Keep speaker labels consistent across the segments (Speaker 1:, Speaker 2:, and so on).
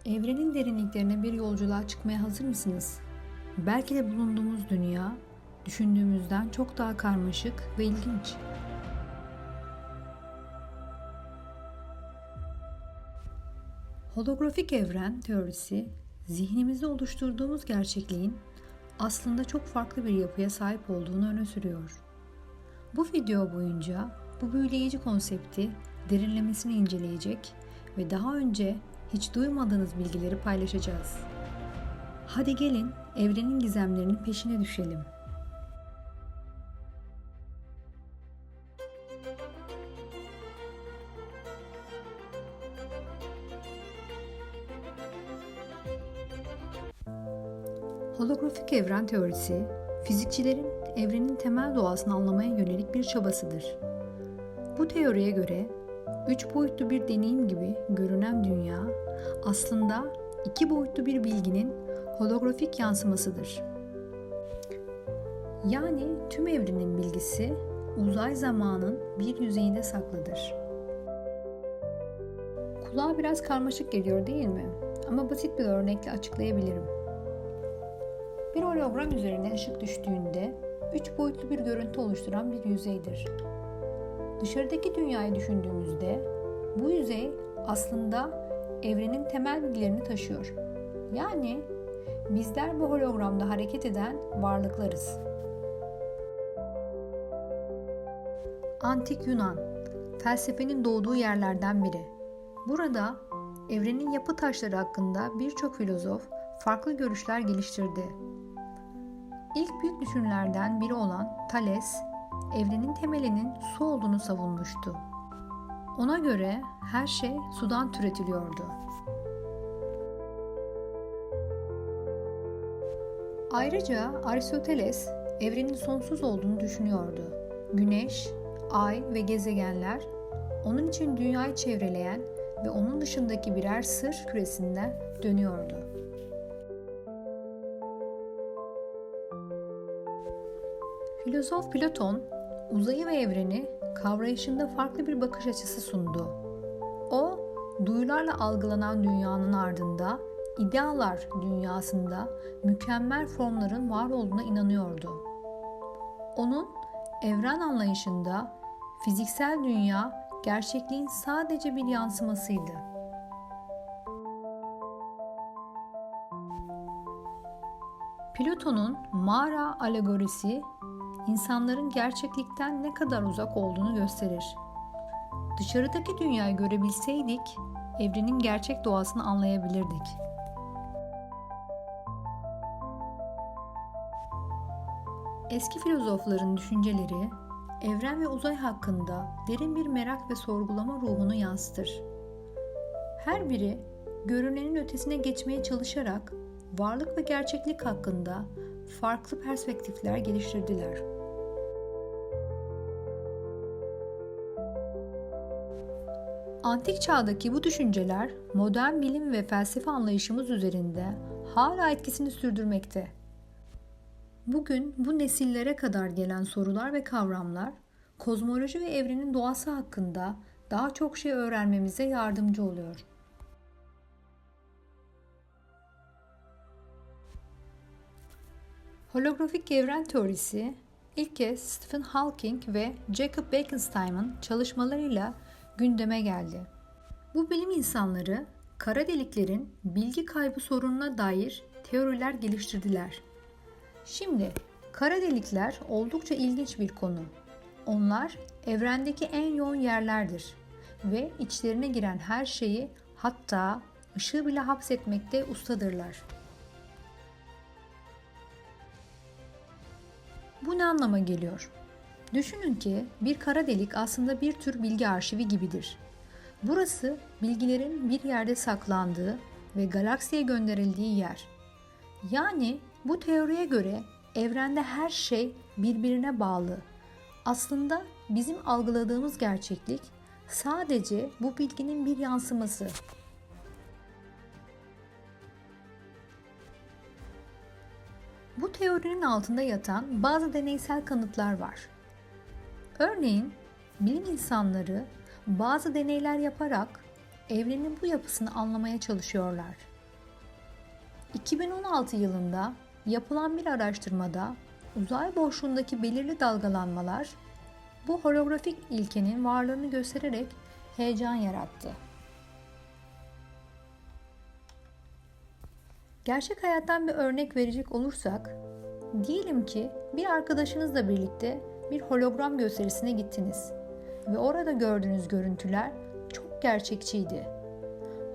Speaker 1: Evrenin derinliklerine bir yolculuğa çıkmaya hazır mısınız? Belki de bulunduğumuz dünya, düşündüğümüzden çok daha karmaşık ve ilginç. Holografik evren teorisi, zihnimizde oluşturduğumuz gerçekliğin aslında çok farklı bir yapıya sahip olduğunu öne sürüyor. Bu video boyunca bu büyüleyici konsepti derinlemesine inceleyecek ve daha önce hiç duymadığınız bilgileri paylaşacağız. Hadi gelin evrenin gizemlerinin peşine düşelim. Holografik evren teorisi, fizikçilerin evrenin temel doğasını anlamaya yönelik bir çabasıdır. Bu teoriye göre üç boyutlu bir deneyim gibi görünen dünya aslında iki boyutlu bir bilginin holografik yansımasıdır. Yani tüm evrenin bilgisi uzay zamanın bir yüzeyinde saklıdır. Kulağa biraz karmaşık geliyor değil mi? Ama basit bir örnekle açıklayabilirim. Bir hologram üzerine ışık düştüğünde üç boyutlu bir görüntü oluşturan bir yüzeydir. Dışarıdaki dünyayı düşündüğümüzde bu yüzey aslında evrenin temel bilgilerini taşıyor. Yani bizler bu hologramda hareket eden varlıklarız. Antik Yunan, felsefenin doğduğu yerlerden biri. Burada evrenin yapı taşları hakkında birçok filozof farklı görüşler geliştirdi. İlk büyük düşünürlerden biri olan Thales, evrenin temelinin su olduğunu savunmuştu. Ona göre her şey sudan türetiliyordu. Ayrıca Aristoteles evrenin sonsuz olduğunu düşünüyordu. Güneş, ay ve gezegenler onun için dünyayı çevreleyen ve onun dışındaki birer sır küresinden dönüyordu. Filozof Platon, uzayı ve evreni kavrayışında farklı bir bakış açısı sundu. O, duyularla algılanan dünyanın ardında, idealar dünyasında mükemmel formların var olduğuna inanıyordu. Onun evren anlayışında fiziksel dünya gerçekliğin sadece bir yansımasıydı. Platon'un mağara alegorisi insanların gerçeklikten ne kadar uzak olduğunu gösterir. Dışarıdaki dünyayı görebilseydik, evrenin gerçek doğasını anlayabilirdik. Eski filozofların düşünceleri, evren ve uzay hakkında derin bir merak ve sorgulama ruhunu yansıtır. Her biri, görünenin ötesine geçmeye çalışarak varlık ve gerçeklik hakkında farklı perspektifler geliştirdiler. Antik çağdaki bu düşünceler modern bilim ve felsefe anlayışımız üzerinde hala etkisini sürdürmekte. Bugün bu nesillere kadar gelen sorular ve kavramlar, kozmoloji ve evrenin doğası hakkında daha çok şey öğrenmemize yardımcı oluyor. Holografik evren teorisi ilk kez Stephen Hawking ve Jacob Bekenstein'ın çalışmalarıyla gündeme geldi. Bu bilim insanları kara deliklerin bilgi kaybı sorununa dair teoriler geliştirdiler. Şimdi kara delikler oldukça ilginç bir konu. Onlar evrendeki en yoğun yerlerdir ve içlerine giren her şeyi, hatta ışığı bile hapsetmekte ustadırlar. Bu ne anlama geliyor? Düşünün ki bir kara delik aslında bir tür bilgi arşivi gibidir. Burası bilgilerin bir yerde saklandığı ve galaksiye gönderildiği yer. Yani bu teoriye göre evrende her şey birbirine bağlı. Aslında bizim algıladığımız gerçeklik sadece bu bilginin bir yansıması. Bu teorinin altında yatan bazı deneysel kanıtlar var. Örneğin bilim insanları bazı deneyler yaparak evrenin bu yapısını anlamaya çalışıyorlar. 2016 yılında yapılan bir araştırmada uzay boşluğundaki belirli dalgalanmalar bu holografik ilkenin varlığını göstererek heyecan yarattı. Gerçek hayattan bir örnek verecek olursak, diyelim ki bir arkadaşınızla birlikte bir hologram gösterisine gittiniz ve orada gördüğünüz görüntüler çok gerçekçiydi.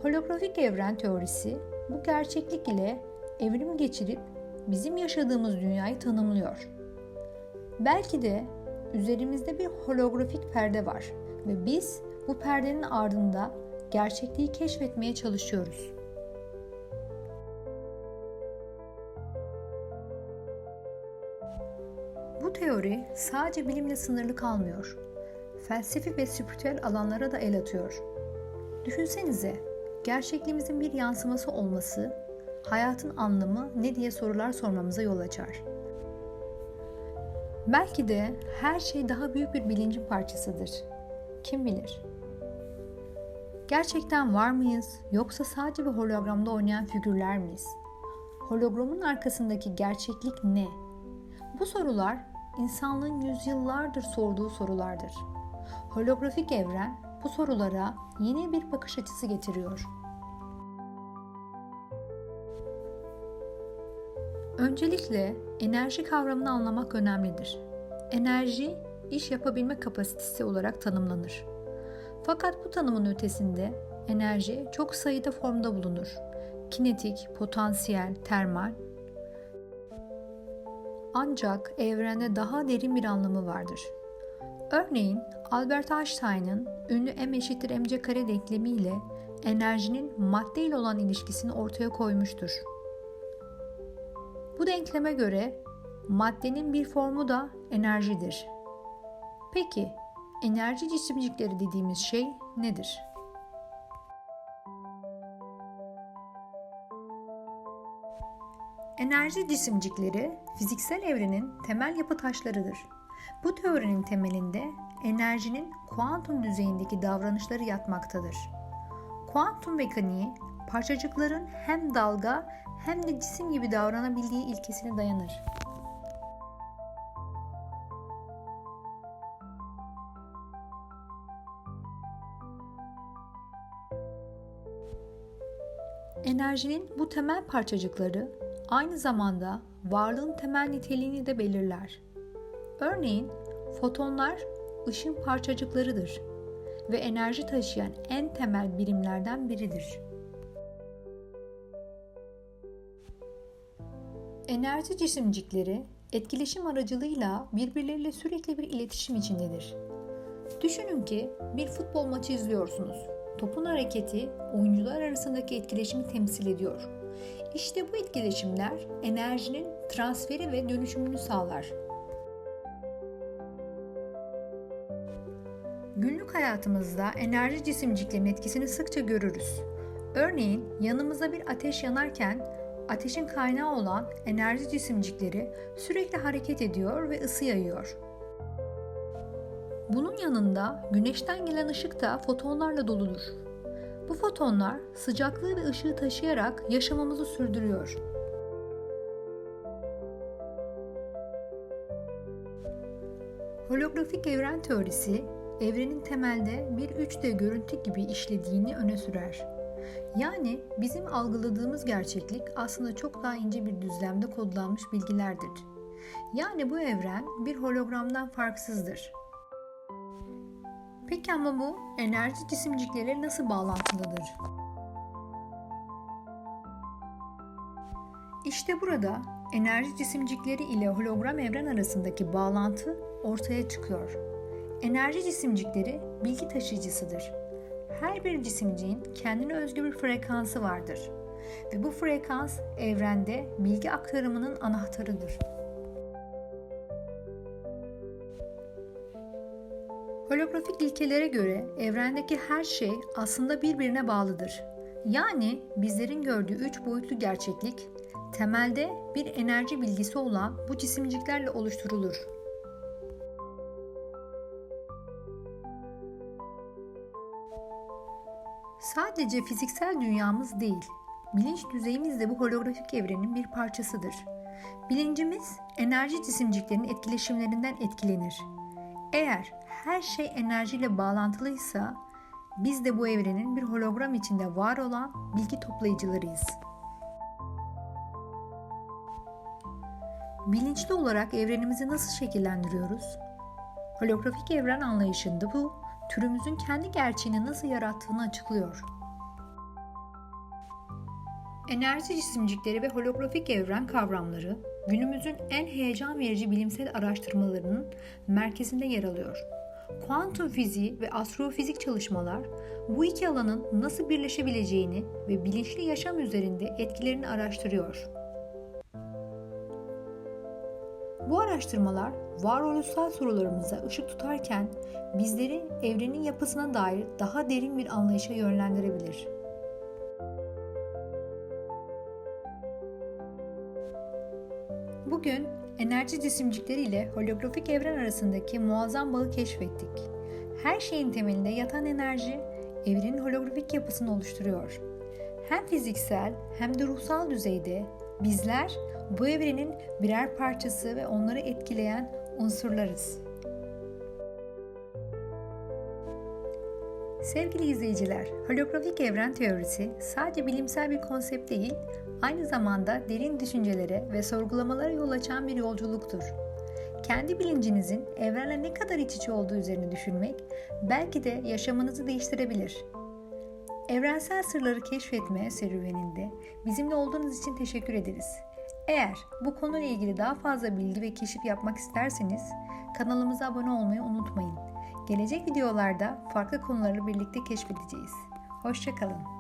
Speaker 1: Holografik evren teorisi bu gerçeklik ile evrim geçirip bizim yaşadığımız dünyayı tanımlıyor. Belki de üzerimizde bir holografik perde var ve biz bu perdenin ardında gerçekliği keşfetmeye çalışıyoruz. Bu teori sadece bilimle sınırlı kalmıyor. Felsefi ve spiritüel alanlara da el atıyor. Düşünsenize, gerçekliğimizin bir yansıması olması, hayatın anlamı ne diye sorular sormamıza yol açar. Belki de her şey daha büyük bir bilincin parçasıdır. Kim bilir? Gerçekten var mıyız, yoksa sadece bir hologramda oynayan figürler miyiz? Hologramın arkasındaki gerçeklik ne? Bu sorular insanlığın yüzyıllardır sorduğu sorulardır. Holografik evren bu sorulara yeni bir bakış açısı getiriyor. Öncelikle enerji kavramını anlamak önemlidir. Enerji, iş yapabilme kapasitesi olarak tanımlanır. Fakat bu tanımın ötesinde enerji çok sayıda formda bulunur. Kinetik, potansiyel, termal. Ancak evrende daha derin bir anlamı vardır. Örneğin Albert Einstein'ın ünlü M=mc² denklemi ile enerjinin madde ile olan ilişkisini ortaya koymuştur. Bu denkleme göre maddenin bir formu da enerjidir. Peki, enerji cisimcikleri dediğimiz şey nedir? Enerji cisimcikleri fiziksel evrenin temel yapı taşlarıdır. Bu teorinin temelinde enerjinin kuantum düzeyindeki davranışları yatmaktadır. Kuantum mekaniği parçacıkların hem dalga hem de cisim gibi davranabildiği ilkesine dayanır. Enerjinin bu temel parçacıkları aynı zamanda varlığın temel niteliğini de belirler. Örneğin fotonlar ışın parçacıklarıdır ve enerji taşıyan en temel birimlerden biridir. Enerji cisimcikleri etkileşim aracılığıyla birbirleriyle sürekli bir iletişim içindedir. Düşünün ki bir futbol maçı izliyorsunuz. Topun hareketi oyuncular arasındaki etkileşimi temsil ediyor. İşte bu etkileşimler enerjinin transferi ve dönüşümünü sağlar. Günlük hayatımızda enerji cisimciklerinin etkisini sıkça görürüz. Örneğin yanımızda bir ateş yanarken ateşin kaynağı olan enerji cisimcikleri sürekli hareket ediyor ve ısı yayıyor. Bunun yanında güneşten gelen ışık da fotonlarla doludur. Bu fotonlar sıcaklığı ve ışığı taşıyarak yaşamımızı sürdürüyor. Holografik evren teorisi, evrenin temelde bir 3D görüntü gibi işlediğini öne sürer. Yani bizim algıladığımız gerçeklik aslında çok daha ince bir düzlemde kodlanmış bilgilerdir. Yani bu evren bir hologramdan farksızdır. Peki ama bu enerji cisimcikleriyle nasıl bağlantılıdır? İşte burada enerji cisimcikleri ile hologram evren arasındaki bağlantı ortaya çıkıyor. Enerji cisimcikleri bilgi taşıyıcısıdır. Her bir cisimciğin kendine özgü bir frekansı vardır ve bu frekans evrende bilgi aktarımının anahtarıdır. Holografik ilkelere göre evrendeki her şey aslında birbirine bağlıdır. Yani bizlerin gördüğü 3 boyutlu gerçeklik temelde bir enerji bilgisi olan bu cisimciklerle oluşturulur. Sadece fiziksel dünyamız değil, Bilinç düzeyimiz de bu holografik evrenin bir parçasıdır. Bilincimiz enerji cisimciklerinin etkileşimlerinden etkilenir. Eğer her şey enerjiyle bağlantılıysa biz de bu evrenin bir hologram içinde var olan bilgi toplayıcılarıyız. Bilinçli olarak evrenimizi nasıl şekillendiriyoruz? Holografik evren anlayışında bu, türümüzün kendi gerçeğini nasıl yarattığını açıklıyor. Enerji cisimcikleri ve holografik evren kavramları günümüzün en heyecan verici bilimsel araştırmalarının merkezinde yer alıyor. Kuantum fiziği ve astrofizik çalışmalar bu iki alanın nasıl birleşebileceğini ve bilinçli yaşam üzerinde etkilerini araştırıyor. Bu araştırmalar varoluşsal sorularımıza ışık tutarken bizleri evrenin yapısına dair daha derin bir anlayışa yönlendirebilir. Bugün enerji cisimcikleri ile holografik evren arasındaki muazzam bağı keşfettik. Her şeyin temelinde yatan enerji, evrenin holografik yapısını oluşturuyor. Hem fiziksel hem de ruhsal düzeyde bizler bu evrenin birer parçası ve onları etkileyen unsurlarız. Sevgili izleyiciler, holografik evren teorisi sadece bilimsel bir konsept değil, aynı zamanda derin düşüncelere ve sorgulamalara yol açan bir yolculuktur. Kendi bilincinizin evrenle ne kadar iç içe olduğu üzerine düşünmek, belki de yaşamınızı değiştirebilir. Evrensel sırları keşfetme serüveninde bizimle olduğunuz için teşekkür ederiz. Eğer bu konuyla ilgili daha fazla bilgi ve keşif yapmak isterseniz kanalımıza abone olmayı unutmayın. Gelecek videolarda farklı konuları birlikte keşfedeceğiz. Hoşça kalın.